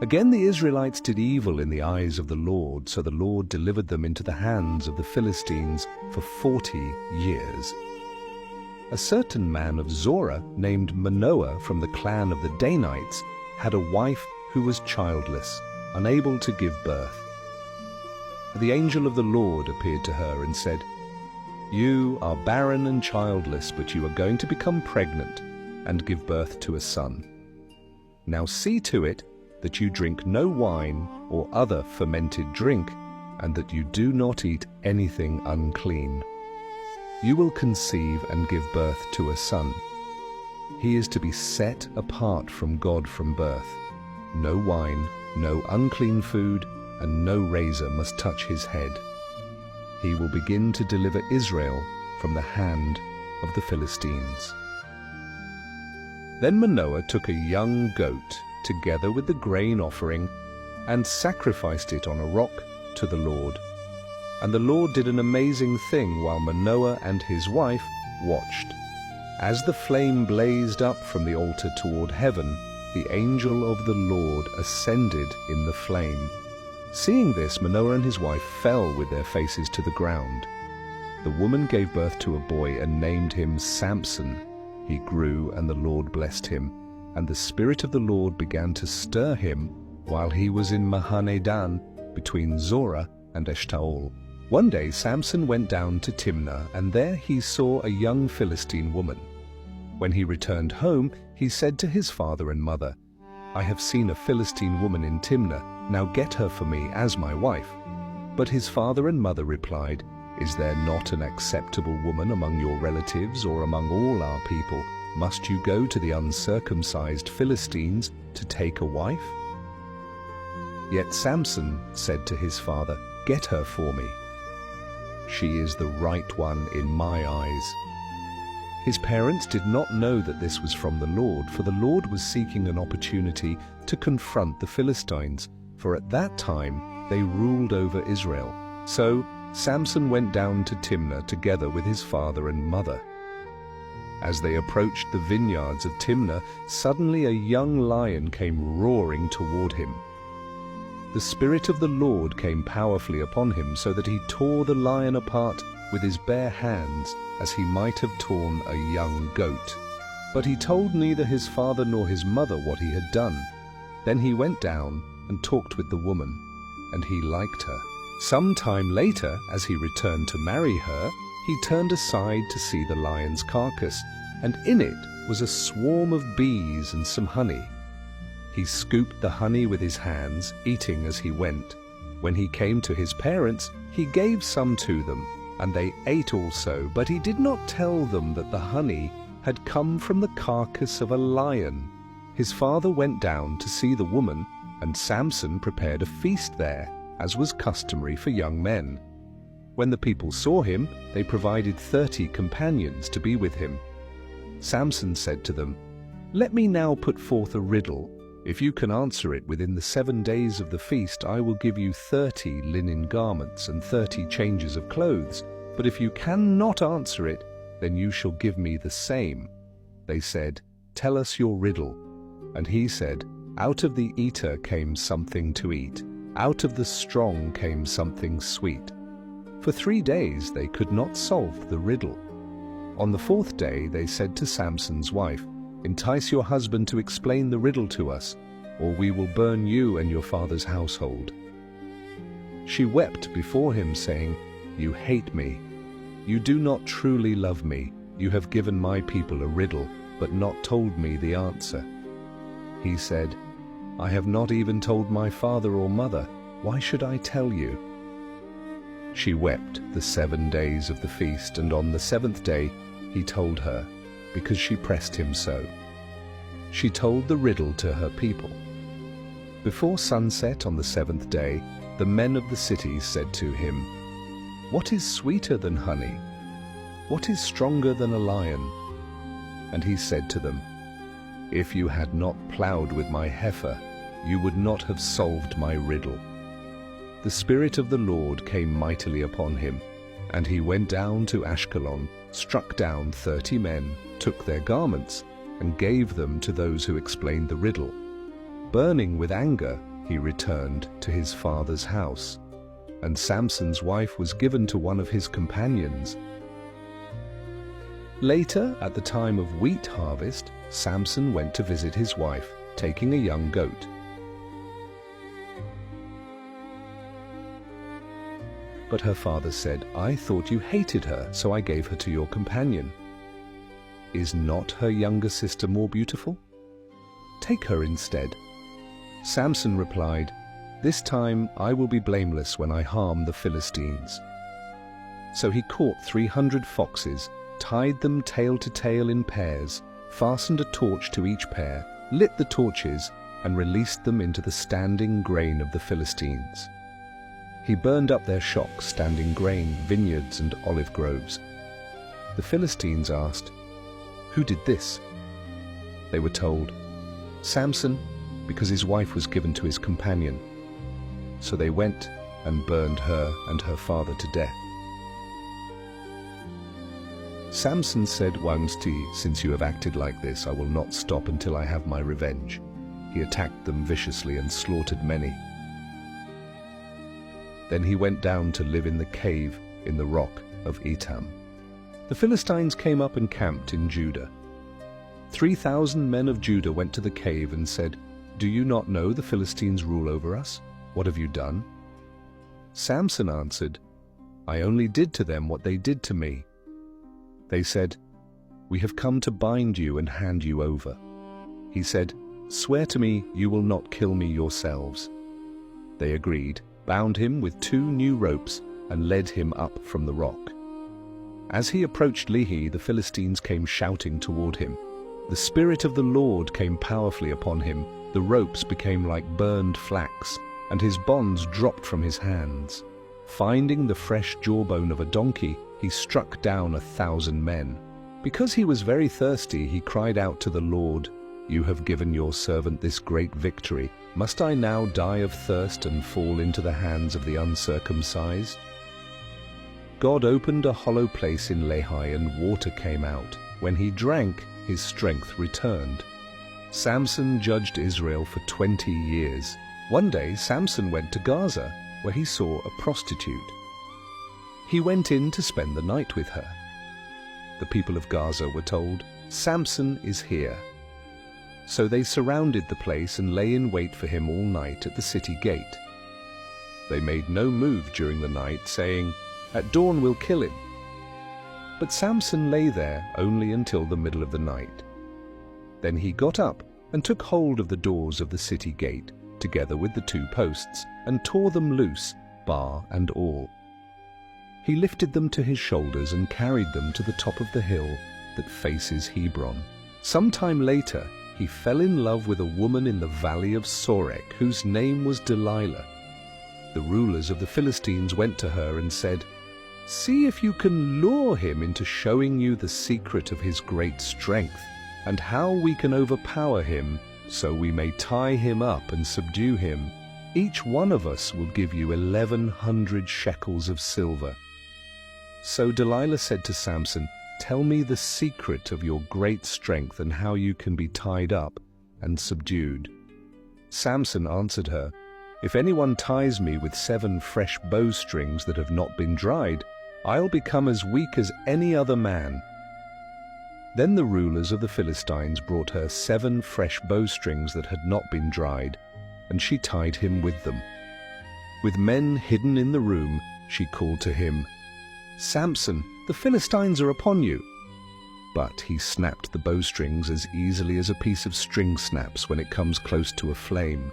Again the Israelites did evil in the eyes of the Lord, so the Lord delivered them into the hands of the Philistines for 40 years. A certain man of Zorah, named Manoah from the clan of the Danites, had a wife who was childless, unable to give birth. The angel of the Lord appeared to her and said, "You are barren and childless, but you are going to become pregnant and give birth to a son. Now see to it that you drink no wine or other fermented drink, and that you do not eat anything unclean. You will conceive and give birth to a son. He is to be set apart from God from birth. No wine, no unclean food, and no razor must touch his head. He will begin to deliver Israel from the hand of the Philistines." Then Manoah took a young goat together with the grain offering and sacrificed it on a rock to the Lord. And the Lord did an amazing thing while Manoah and his wife watched. As the flame blazed up from the altar toward heaven, the angel of the Lord ascended in the flame. Seeing this, Manoah and his wife fell with their faces to the ground. The woman gave birth to a boy and named him Samson. He grew, and the Lord blessed him. And the Spirit of the Lord began to stir him while he was in Mahaneh-dan, between Zorah and Eshtaol. One day Samson went down to Timnah, and there he saw a young Philistine woman. When he returned home, he said to his father and mother, "I have seen a Philistine woman in Timnah. Now get her for me as my wife." But his father and mother replied, "Is there not an acceptable woman among your relatives or among all our people? Must you go to the uncircumcised Philistines to take a wife?" Yet Samson said to his father, "Get her for me. She is the right one in my eyes." His parents did not know that this was from the Lord, for the Lord was seeking an opportunity to confront the Philistines, for at that time they ruled over Israel. So Samson went down to Timnah together with his father and mother. As they approached the vineyards of Timnah, suddenly a young lion came roaring toward him. The Spirit of the Lord came powerfully upon him, so that he tore the lion apart with his bare hands, as he might have torn a young goat. But he told neither his father nor his mother what he had done. Then he went down and talked with the woman, and he liked her. Some time later, as he returned to marry her, he turned aside to see the lion's carcass, and in it was a swarm of bees and some honey. He scooped the honey with his hands, eating as he went. When he came to his parents, he gave some to them, and they ate also, but he did not tell them that the honey had come from the carcass of a lion. His father went down to see the woman, and Samson prepared a feast there, as was customary for young men. When the people saw him, they provided 30 companions to be with him. Samson said to them, "Let me now put forth a riddle. If you can answer it within the 7 days of the feast, I will give you 30 linen garments and 30 changes of clothes. But if you cannot answer it, then you shall give me the same." They said, "Tell us your riddle." And he said, "Out of the eater came something to eat. Out of the strong came something sweet." For 3 days they could not solve the riddle. On the 4th day they said to Samson's wife, "Entice your husband to explain the riddle to us, or we will burn you and your father's household." She wept before him, saying, "You hate me. You do not truly love me. You have given my people a riddle, but not told me the answer." He said, "I have not even told my father or mother. Why should I tell you?" She wept the 7 days of the feast, and on the 7th day he told her, because she pressed him so. She told the riddle to her people. Before sunset on the 7th day, the men of the city said to him, "What is sweeter than honey? What is stronger than a lion?" And he said to them, "If you had not plowed with my heifer, you would not have solved my riddle." The Spirit of the Lord came mightily upon him, and he went down to Ashkelon, struck down 30 men, took their garments, and gave them to those who explained the riddle. Burning with anger, he returned to his father's house, and Samson's wife was given to one of his companions. Later, at the time of wheat harvest, Samson went to visit his wife, taking a young goat. But her father said, "I thought you hated her, so I gave her to your companion. Is not her younger sister more beautiful? Take her instead." Samson replied, "This time I will be blameless when I harm the Philistines." So he caught 300 foxes, tied them tail to tail in pairs, fastened a torch to each pair, lit the torches, and released them into the standing grain of the Philistines. He burned up their shocks, standing grain, vineyards, and olive groves. The Philistines asked, "Who did this?" They were told, "Samson, because his wife was given to his companion." So they went and burned her and her father to death. Samson said, "Since you have acted like this, I will not stop until I have my revenge." He attacked them viciously and slaughtered many. Then he went down to live in the cave in the rock of Etam. The Philistines came up and camped in Judah. 3,000 men of Judah went to the cave and said, "Do you not know the Philistines rule over us? What have you done?" Samson answered, "I only did to them what they did to me." They said, "We have come to bind you and hand you over." He said, "Swear to me you will not kill me yourselves." They agreed, bound him with 2 new ropes, and led him up from the rock. As he approached Lehi, the Philistines came shouting toward him. The Spirit of the Lord came powerfully upon him. The ropes became like burned flax, and his bonds dropped from his hands. Finding the fresh jawbone of a donkey, he struck down 1,000 men. Because he was very thirsty, he cried out to the Lord, "You have given your servant this great victory. Must I now die of thirst and fall into the hands of the uncircumcised?" God opened a hollow place in Lehi, and water came out. When he drank, his strength returned. Samson judged Israel for 20 years. One day Samson went to Gaza, where he saw a prostitute. He went in to spend the night with her. The people of Gaza were told, "Samson is here." So they surrounded the place and lay in wait for him all night at the city gate. They made no move during the night, saying, "At dawn we'll kill him." But Samson lay there only until the middle of the night. Then he got up and took hold of the doors of the city gate, together with the 2 posts, and tore them loose, bar and all. He lifted them to his shoulders and carried them to the top of the hill that faces Hebron. Some time later, he fell in love with a woman in the valley of Sorek, whose name was Delilah. The rulers of the Philistines went to her and said, "See if you can lure him into showing you the secret of his great strength, and how we can overpower him, so we may tie him up and subdue him. Each one of us will give you 1,100 shekels of silver." So Delilah said to Samson, "Tell me the secret of your great strength and how you can be tied up and subdued." Samson answered her, "If anyone ties me with 7 fresh bowstrings that have not been dried, I'll become as weak as any other man." Then the rulers of the Philistines brought her 7 fresh bowstrings that had not been dried, and she tied him with them. With men hidden in the room, she called to him, "Samson, the Philistines are upon you." But he snapped the bowstrings as easily as a piece of string snaps when it comes close to a flame.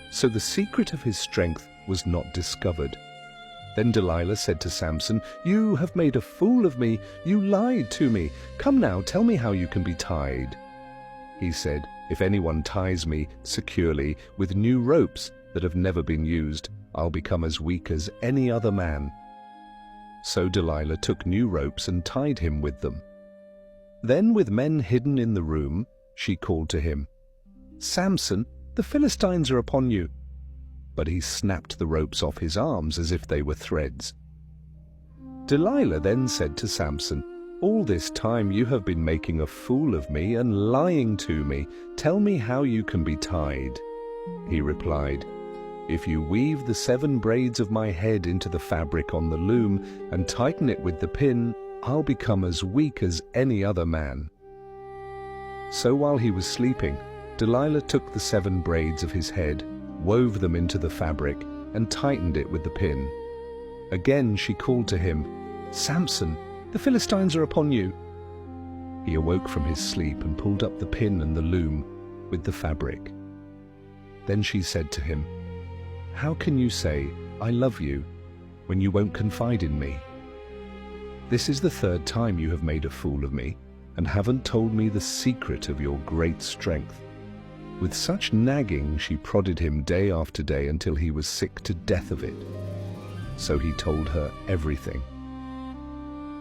So the secret of his strength was not discovered. Then Delilah said to Samson, "You have made a fool of me. You lied to me. Come now, tell me how you can be tied." He said, "If anyone ties me securely with new ropes that have never been used, I'll become as weak as any other man." So Delilah took new ropes and tied him with them. Then, with men hidden in the room, she called to him, "Samson, the Philistines are upon you." But he snapped the ropes off his arms as if they were threads. Delilah then said to Samson, "All this time you have been making a fool of me and lying to me. Tell me how you can be tied." He replied, "If you weave the 7 braids of my head into the fabric on the loom and tighten it with the pin, I'll become as weak as any other man." So while he was sleeping, Delilah took the 7 braids of his head, wove them into the fabric, and tightened it with the pin. Again she called to him, "Samson, the Philistines are upon you." He awoke from his sleep and pulled up the pin and the loom with the fabric. Then she said to him, "How can you say, 'I love you,' when you won't confide in me? This is the 3rd time you have made a fool of me, and haven't told me the secret of your great strength." With such nagging she prodded him day after day until he was sick to death of it. So he told her everything.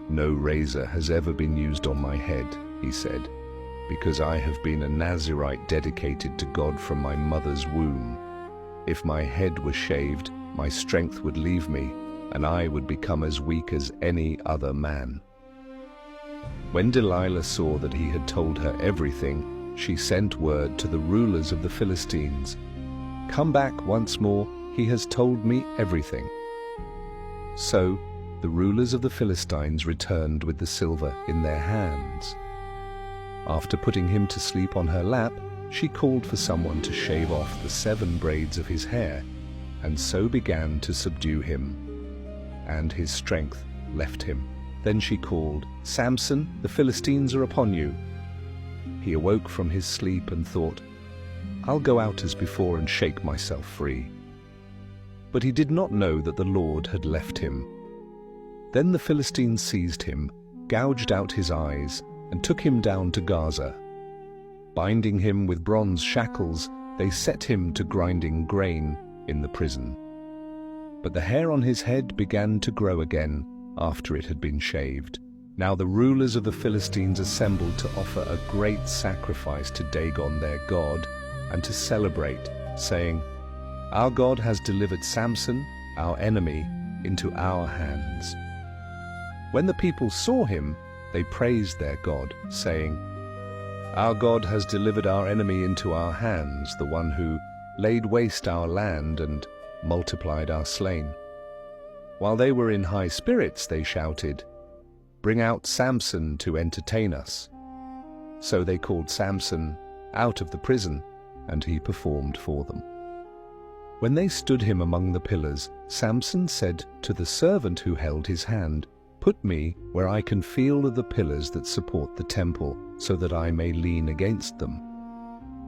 "No razor has ever been used on my head," he said, "because I have been a Nazirite dedicated to God from my mother's womb. If my head was shaved, my strength would leave me, and I would become as weak as any other man." When Delilah saw that he had told her everything, she sent word to the rulers of the Philistines, "Come back once more, he has told me everything." So the rulers of the Philistines returned with the silver in their hands. After putting him to sleep on her lap, she called for someone to shave off the 7 braids of his hair, and so began to subdue him, and his strength left him. Then she called, "Samson, the Philistines are upon you." He awoke from his sleep and thought, "I'll go out as before and shake myself free." But he did not know that the Lord had left him. Then the Philistines seized him, gouged out his eyes, and took him down to Gaza. Binding him with bronze shackles, they set him to grinding grain in the prison. But the hair on his head began to grow again after it had been shaved. Now the rulers of the Philistines assembled to offer a great sacrifice to Dagon their god, and to celebrate, saying, "Our God has delivered Samson, our enemy, into our hands." When the people saw him, they praised their God, saying, "Our God has delivered our enemy into our hands, the one who laid waste our land and multiplied our slain." While they were in high spirits, they shouted, "Bring out Samson to entertain us." So they called Samson out of the prison, and he performed for them. When they stood him among the pillars, Samson said to the servant who held his hand, "Put me where I can feel the pillars that support the temple, so that I may lean against them."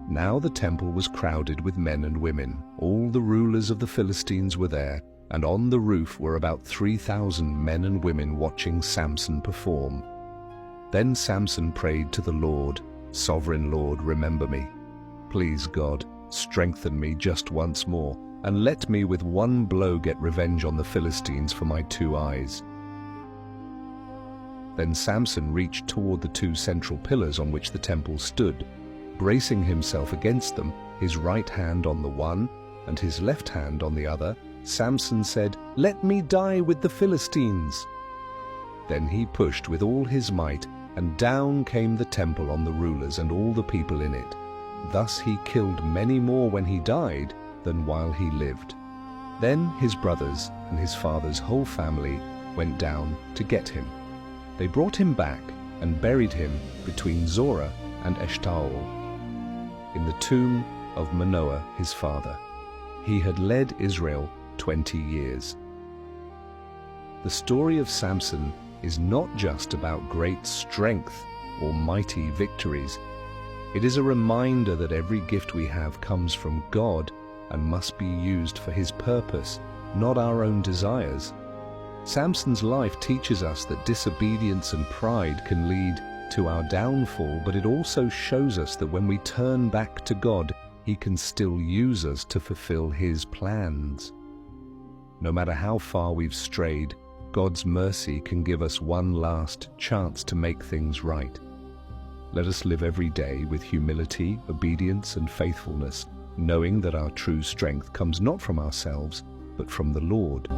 Now the temple was crowded with men and women. All the rulers of the Philistines were there, and on the roof were about 3,000 men and women watching Samson perform. Then Samson prayed to the Lord, "Sovereign Lord, remember me. Please, God, strengthen me just once more, and let me with one blow get revenge on the Philistines for my 2 eyes." Then Samson reached toward the 2 central pillars on which the temple stood. Bracing himself against them, his right hand on the one and his left hand on the other, Samson said, "Let me die with the Philistines." Then he pushed with all his might, and down came the temple on the rulers and all the people in it. Thus he killed many more when he died than while he lived. Then his brothers and his father's whole family went down to get him. They brought him back and buried him between Zorah and Eshtaol, in the tomb of Manoah his father. He had led Israel 20 years. The story of Samson is not just about great strength or mighty victories. It is a reminder that every gift we have comes from God and must be used for His purpose, not our own desires. Samson's life teaches us that disobedience and pride can lead to our downfall, but it also shows us that when we turn back to God, He can still use us to fulfill His plans. No matter how far we've strayed, God's mercy can give us one last chance to make things right. Let us live every day with humility, obedience, and faithfulness, knowing that our true strength comes not from ourselves, but from the Lord.